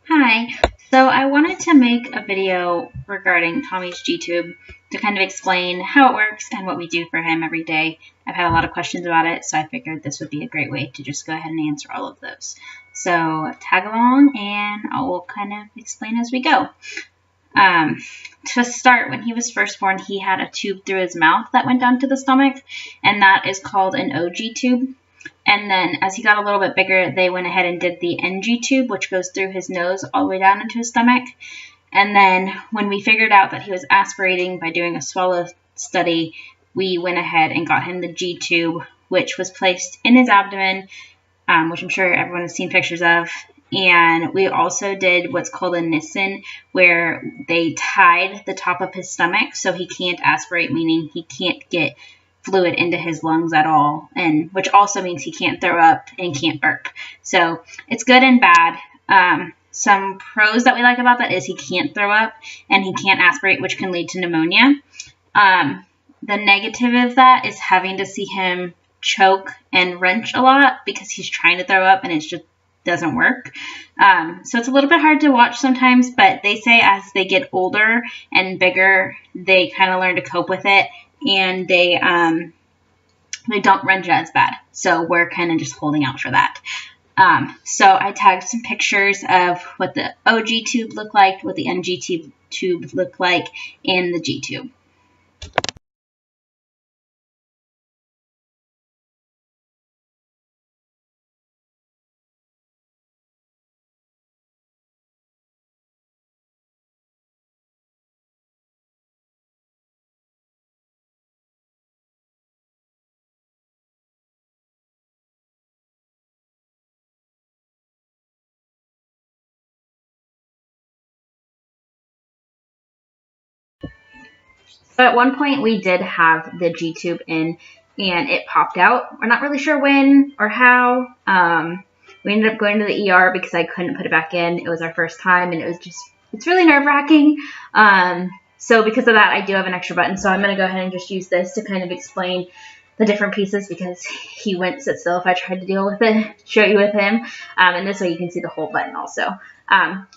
Hi, so I wanted to make a video regarding Tommy's gtube to kind of explain how it works and what we do for him every day. I've had a lot of questions about it, so I figured this would be a great way to just go ahead and answer all of those. So tag along and I will kind of explain as we go. To start, when he was first born, he had a tube through his mouth that went down to the stomach, and that is called an OG tube. And then as he got a little bit bigger, they went ahead and did the NG tube, which goes through his nose all the way down into his stomach. And then when we figured out that he was aspirating by doing a swallow study, we went ahead and got him the G tube, which was placed in his abdomen, which I'm sure everyone has seen pictures of. And we also did what's called a Nissen, where they tied the top of his stomach so he can't aspirate, meaning he can't get fluid into his lungs at all, and which also means he can't throw up and can't burp. So it's good and bad. Some pros that we like about that is he can't throw up and he can't aspirate, which can lead to pneumonia. The negative of that is having to see him choke and wrench a lot because he's trying to throw up and it just doesn't work. So it's a little bit hard to watch sometimes, but they say as they get older and bigger, they kind of learn to cope with it, and they don't wrench as bad. So we're kind of just holding out for that. So I tagged some pictures of what the OG tube looked like, what the NG tube looked like, and the G tube. So at one point we did have the G tube in and it popped out. We're not really sure when or how. We ended up going to the ER because I couldn't put it back in. It was our first time and it's really nerve-wracking. So because of that, I do have an extra button. So I'm going to go ahead and just use this to kind of explain the different pieces because he wouldn't sit still if I tried to deal with it, show you with him. And this way you can see the whole button also.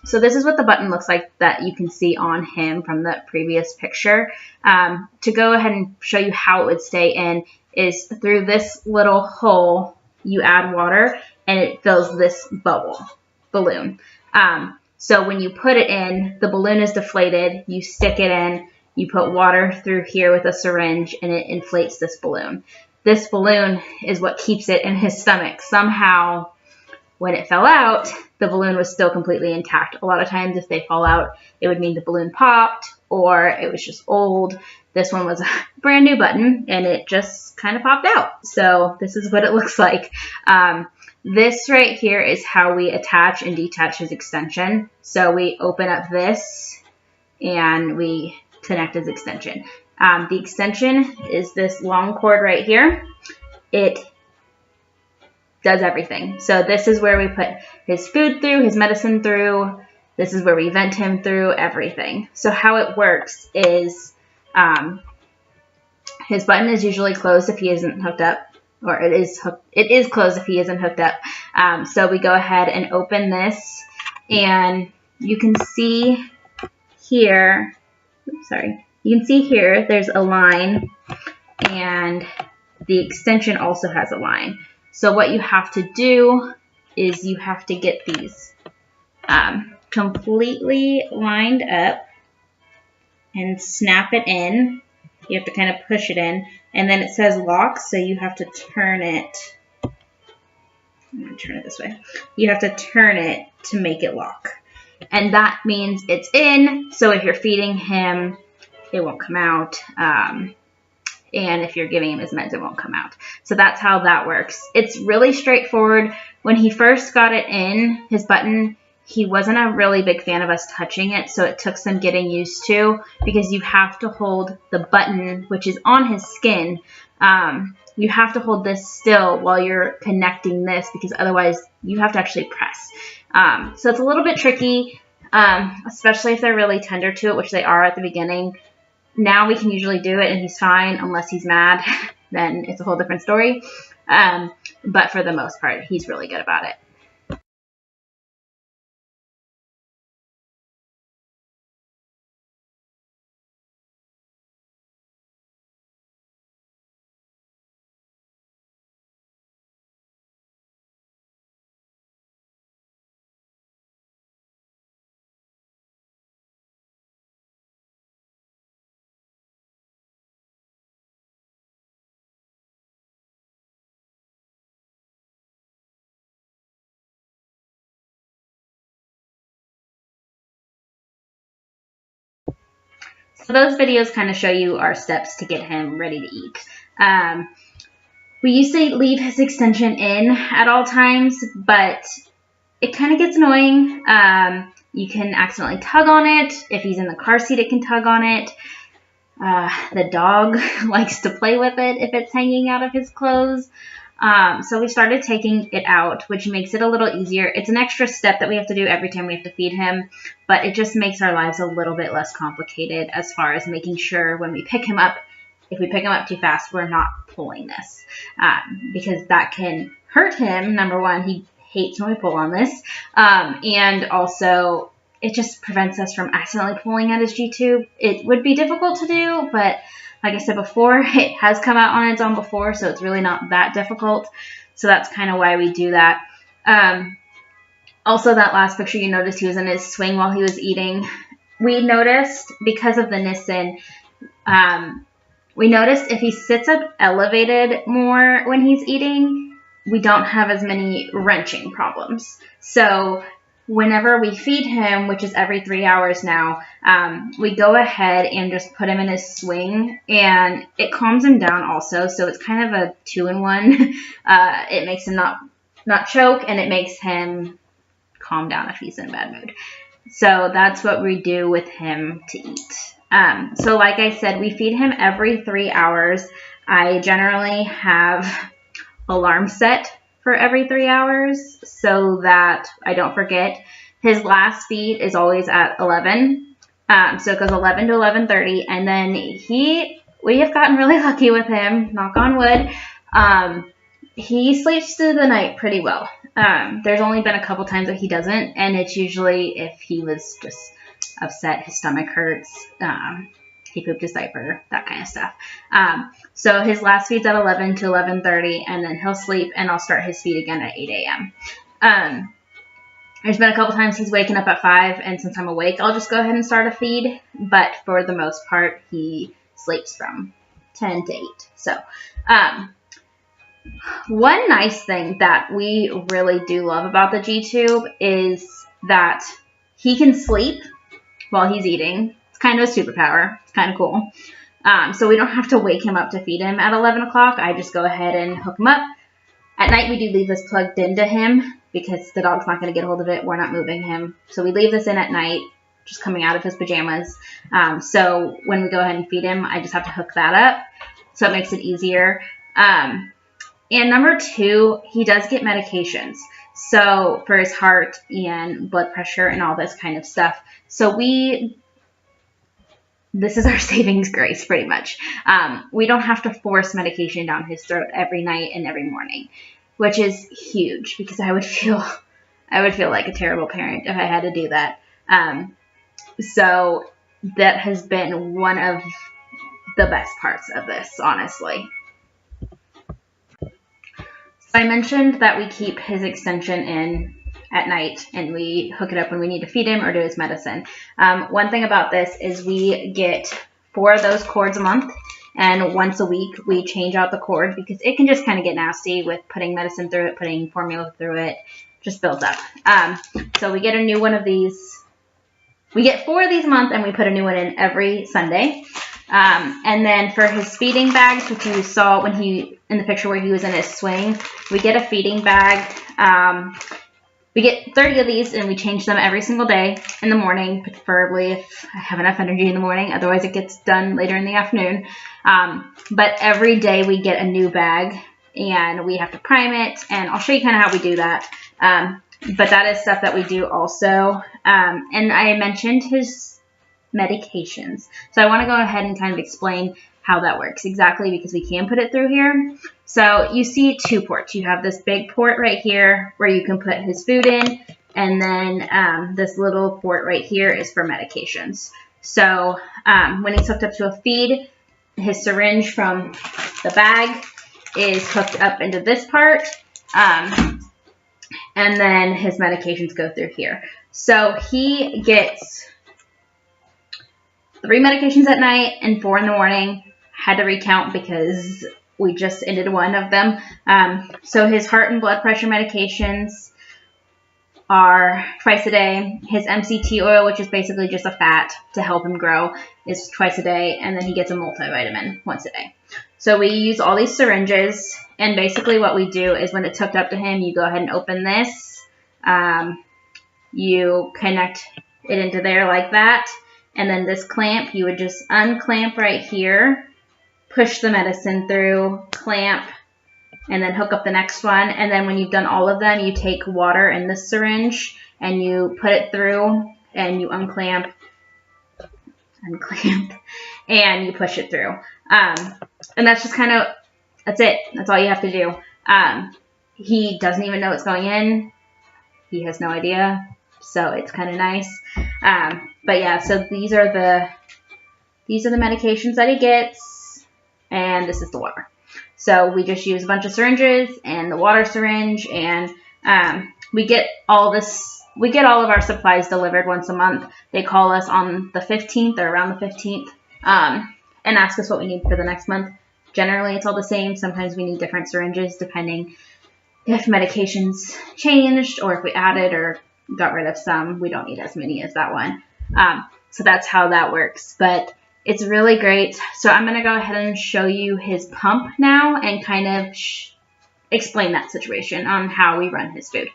So this is what the button looks like that you can see on him from the previous picture. To go ahead and show you how it would stay in is through this little hole, you add water and it fills this balloon. So when you put it in, the balloon is deflated, you stick it in, you put water through here with a syringe and it inflates this balloon. This balloon is what keeps it in his stomach. Somehow, when it fell out, the balloon was still completely intact. A lot of times if they fall out, it would mean the balloon popped or it was just old. This one was a brand new button and it just kind of popped out. So this is what it looks like. This right here is how we attach and detach his extension. So we open up this and we connect his extension. The extension is this long cord right here. It does everything. So this is where we put his food through, his medicine through. This is where we vent him through, everything. So how it works is his button is usually closed if he isn't hooked up, or it is closed if he isn't hooked up. So we go ahead and open this, and you can see here, you can see here there's a line, and the extension also has a line. So what you have to do is you have to get these completely lined up and snap it in. You have to kind of push it in, and then it says lock, so you have to turn it. I'm going to turn it this way. You have to turn it to make it lock. And that means it's in, so if you're feeding him, it won't come out. And if you're giving him his meds, it won't come out. So that's how that works. It's really straightforward. When he first got it in, his button, he wasn't a really big fan of us touching it, so it took some getting used to because you have to hold the button, which is on his skin. You have to hold this still while you're connecting this because otherwise you have to actually press. So it's a little bit tricky, especially if they're really tender to it, which they are at the beginning. Now we can usually do it and he's fine unless he's mad. Then it's a whole different story. But for the most part, he's really good about it. So those videos kind of show you our steps to get him ready to eat. We used to leave his extension in at all times, but it kind of gets annoying. You can accidentally tug on it. If he's in the car seat, it can tug on it. The dog likes to play with it if it's hanging out of his clothes. So we started taking it out, which makes it a little easier. It's an extra step that we have to do every time we have to feed him, but it just makes our lives a little bit less complicated as far as making sure when we pick him up, if we pick him up too fast, we're not pulling this, because that can hurt him. Number one, he hates when we pull on this, and also it just prevents us from accidentally pulling at his G-tube. It would be difficult to do, but like I said before, it has come out on its own before, so it's really not that difficult. So that's kind of why we do that. Also, that last picture, you noticed he was in his swing while he was eating. We noticed, because of the Nissen, we noticed if he sits up elevated more when he's eating, we don't have as many wrenching problems. So whenever we feed him, which is every 3 hours now, we go ahead and just put him in his swing, and it calms him down also. So it's kind of a 2-in-1. It makes him not choke, and it makes him calm down if he's in a bad mood. So that's what we do with him to eat. So like I said, we feed him every 3 hours. I generally have alarm set for every 3 hours so that I don't forget. His last feed is always at 11. So it goes 11 to 11:30, and then we have gotten really lucky with him, knock on wood. He sleeps through the night pretty well. There's only been a couple times that he doesn't, and it's usually if he was just upset, his stomach hurts, he pooped his diaper, that kind of stuff. So his last feed's at 11 to 11:30, and then he'll sleep, and I'll start his feed again at 8 a.m. There's been a couple times he's waking up at 5, and since I'm awake, I'll just go ahead and start a feed, but for the most part, he sleeps from 10 to 8. So, one nice thing that we really do love about the G-tube is that he can sleep while he's eating. It's kind of a superpower. It's kind of cool. So we don't have to wake him up to feed him at 11 o'clock. I just go ahead and hook him up. At night, we do leave this plugged into him because the dog's not going to get a hold of it. We're not moving him. So we leave this in at night, just coming out of his pajamas. So when we go ahead and feed him, I just have to hook that up. So it makes it easier. And number 2, he does get medications. So for his heart and blood pressure and all this kind of stuff. So this is our savings grace pretty much. We don't have to force medication down his throat every night and every morning, which is huge because I would feel like a terrible parent if I had to do that. So that has been one of the best parts of this, honestly. So I mentioned that we keep his extension in at night and we hook it up when we need to feed him or do his medicine. One thing about this is we get 4 of those cords a month, and once a week we change out the cord because it can just kind of get nasty with putting medicine through it, putting formula through it, just builds up. So we get a new one of these. We get 4 of these a month and we put a new one in every Sunday. And then for his feeding bags, which you saw when in the picture where he was in his swing, we get a feeding bag. We get 30 of these and we change them every single day in the morning, preferably if I have enough energy in the morning. Otherwise it gets done later in the afternoon. But every day we get a new bag and we have to prime it, and I'll show you kind of how we do that. But that is stuff that we do also. And I mentioned his medications. So I want to go ahead and kind of explain how that works exactly because we can put it through here. So you see 2 ports. You have this big port right here where you can put his food in, and then this little port right here is for medications. So when he's hooked up to a feed, his syringe from the bag is hooked up into this part, and then his medications go through here. So he gets 3 medications at night and 4 in the morning. Had to recount because we just ended one of them. So his heart and blood pressure medications are twice a day. His MCT oil, which is basically just a fat to help him grow, is twice a day. And then he gets a multivitamin once a day. So we use all these syringes. And basically what we do is when it's hooked up to him, you go ahead and open this. You connect it into there like that. And then this clamp, you would just unclamp right here, push the medicine through, clamp, and then hook up the next one. And then when you've done all of them, you take water in this syringe and you put it through and you unclamp, and you push it through. And that's just kind of, that's it. That's all you have to do. He doesn't even know it's going in. He has no idea. So it's kind of nice. But yeah, so these are the medications that he gets, and this is the water. So we just use a bunch of syringes and the water syringe, and we get all of our supplies delivered once a month. They call us on the 15th or around the 15th and ask us what we need for the next month. Generally, it's all the same. Sometimes we need different syringes depending if medications changed or if we added or got rid of some. We don't need as many as that one. So that's how that works. But it's really great. So I'm going to go ahead and show you his pump now and kind of explain that situation on how we run his food.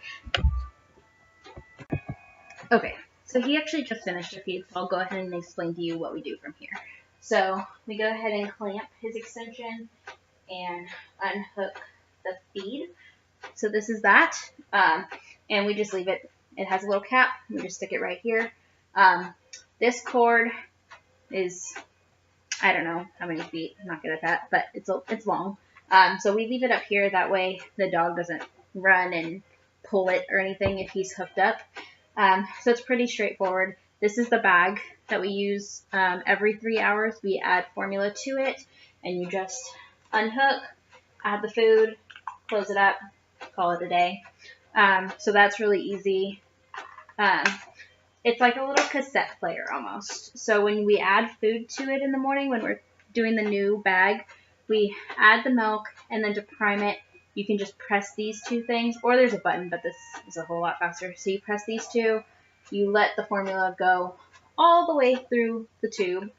Okay, so he actually just finished a feed, so I'll go ahead and explain to you what we do from here. So we go ahead and clamp his extension and unhook the feed. So this is that, and we just leave it. It has a little cap. We just stick it right here. This cord is, I don't know how many feet. I'm not good at that, but it's long. So we leave it up here. That way the dog doesn't run and pull it or anything if he's hooked up. So it's pretty straightforward. This is the bag that we use every 3 hours. We add formula to it, and you just unhook, add the food, close it up, call it a day. So that's really easy. It's like a little cassette player almost. So when we add food to it in the morning, when we're doing the new bag, we add the milk, and then to prime it, you can just press these two things, or there's a button, but this is a whole lot faster. So you press these two, you let the formula go all the way through the tube,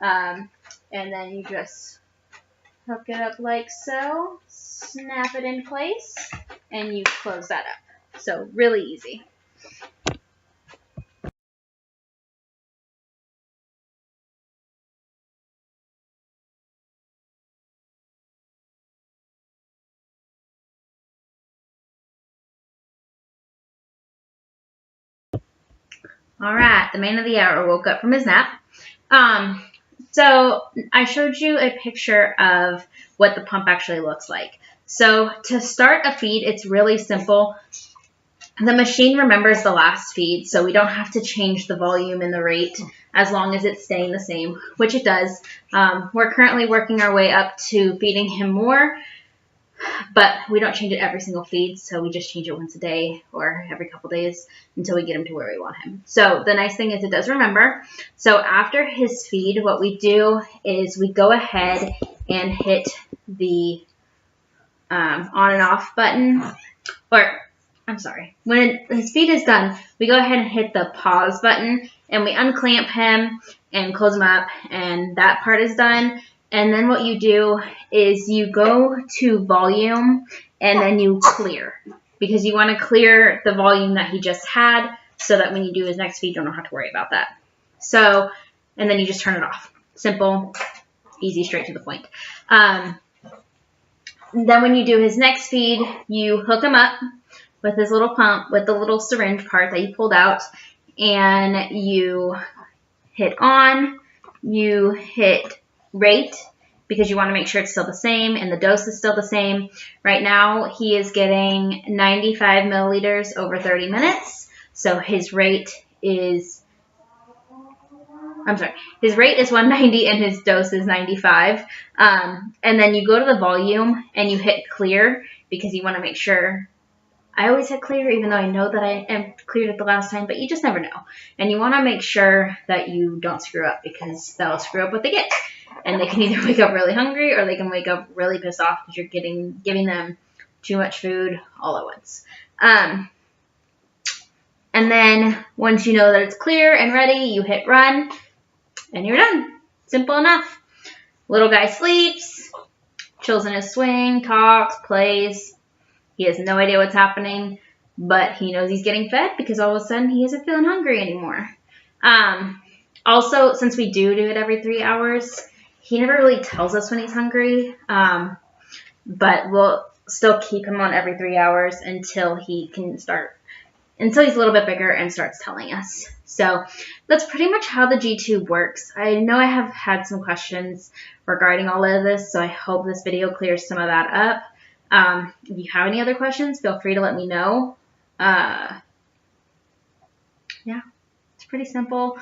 and then you just hook it up like so, snap it in place, and you close that up. So really easy. All right, the man of the hour woke up from his nap. So I showed you a picture of what the pump actually looks like. So to start a feed, it's really simple. The machine remembers the last feed, so we don't have to change the volume and the rate as long as it's staying the same, which it does. We're currently working our way up to feeding him more, but we don't change it every single feed, so we just change it once a day or every couple days until we get him to where we want him. So the nice thing is it does remember. So after his feed, what we do is we go ahead and hit the on and off button, or I'm sorry, when his feed is done, we go ahead and hit the pause button, and we unclamp him and close him up, and that part is done. And then what you do is you go to volume and then you clear, because you want to clear the volume that he just had so that when you do his next feed, you don't have to worry about that. So, and then you just turn it off. Simple, easy, straight to the point. Then when you do his next feed, you hook him up with his little pump, with the little syringe part that you pulled out, and you hit on, you hit rate, because you want to make sure it's still the same and the dose is still the same. Right now, he is getting 95 milliliters over 30 minutes. So his rate is, his rate is 190 and his dose is 95. And then you go to the volume and you hit clear, because you want to make sure. I always hit clear, even though I know that I am cleared it the last time, but you just never know. And you want to make sure that you don't screw up, because that'll screw up what they get. And they can either wake up really hungry or they can wake up really pissed off because you're giving them too much food all at once. And then once you know that it's clear and ready, you hit run and you're done. Simple enough. Little guy sleeps, chills in his swing, talks, plays. He has no idea what's happening, but he knows he's getting fed because all of a sudden he isn't feeling hungry anymore. Also, since we do it every 3 hours, he never really tells us when he's hungry, but we'll still keep him on every 3 hours until he's a little bit bigger and starts telling us. So that's pretty much how the gtube works. I know I have had some questions regarding all of this, so I hope this video clears some of that up. If you have any other questions, feel free to let me know. Yeah, it's pretty simple.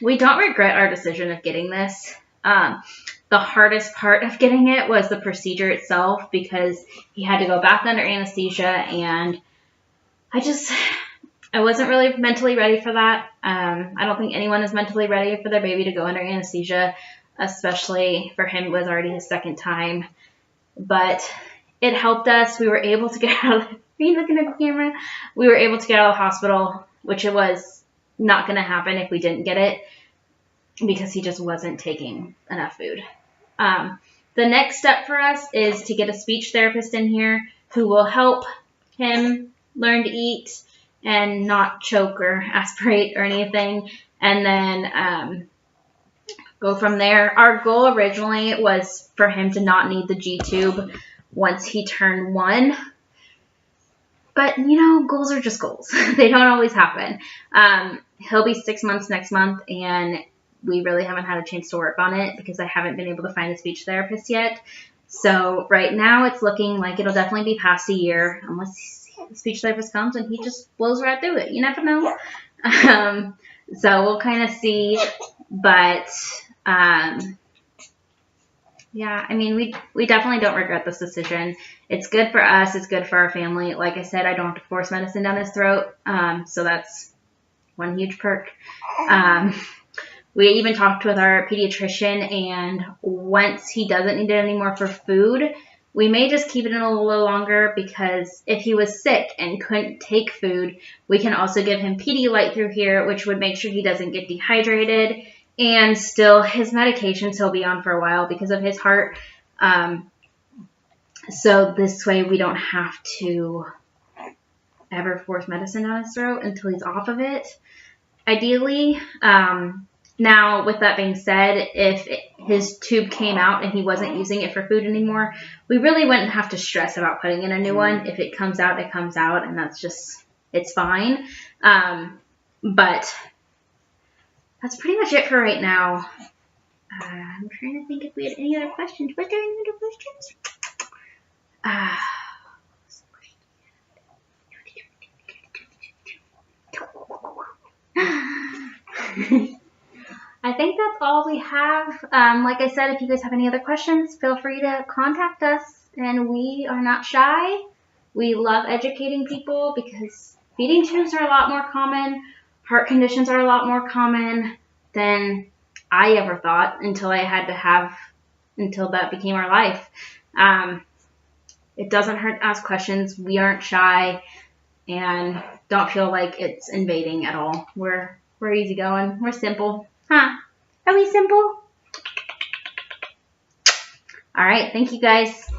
We don't regret our decision of getting this. The hardest part of getting it was the procedure itself because he had to go back under anesthesia, and I wasn't really mentally ready for that. I don't think anyone is mentally ready for their baby to go under anesthesia, especially for him. It was already his second time, but it helped us. We were able to get out of are you looking at the camera? We were able to get out of the hospital, which it was not going to happen if we didn't get it because he just wasn't taking enough food. The next step for us is to get a speech therapist in here who will help him learn to eat and not choke or aspirate or anything, and then go from there. Our goal originally was for him to not need the gtube once he turned 1. But, you know, goals are just goals. They don't always happen. He'll be 6 months next month, and we really haven't had a chance to work on it because I haven't been able to find a speech therapist yet. So right now it's looking like it'll definitely be past a year unless the speech therapist comes and he just blows right through it. You never know. So we'll kind of see. But, yeah, I mean, we definitely don't regret this decision. It's good for us. It's good for our family. Like I said, I don't have to force medicine down his throat. So that's one huge perk. We even talked with our pediatrician, and once he doesn't need it anymore for food, we may just keep it in a little longer because if he was sick and couldn't take food, we can also give him Pedialyte through here, which would make sure he doesn't get dehydrated. And still, his medications he'll be on for a while because of his heart. So this way we don't have to ever force medicine down his throat until he's off of it, ideally. Now, with that being said, if his tube came out and he wasn't using it for food anymore, we really wouldn't have to stress about putting in a new one. If it comes out, it comes out, and that's just, it's fine. But that's pretty much it for right now. I'm trying to think if we had any other questions. Was there any other questions? I think that's all we have. Like I said, if you guys have any other questions, feel free to contact us. And we are not shy. We love educating people because feeding tubes are a lot more common. Heart conditions are a lot more common than I ever thought until that became our life. It doesn't hurt to ask questions. We aren't shy and don't feel like it's invading at all. We're easygoing. We're simple. Huh? Are we simple? All right. Thank you guys.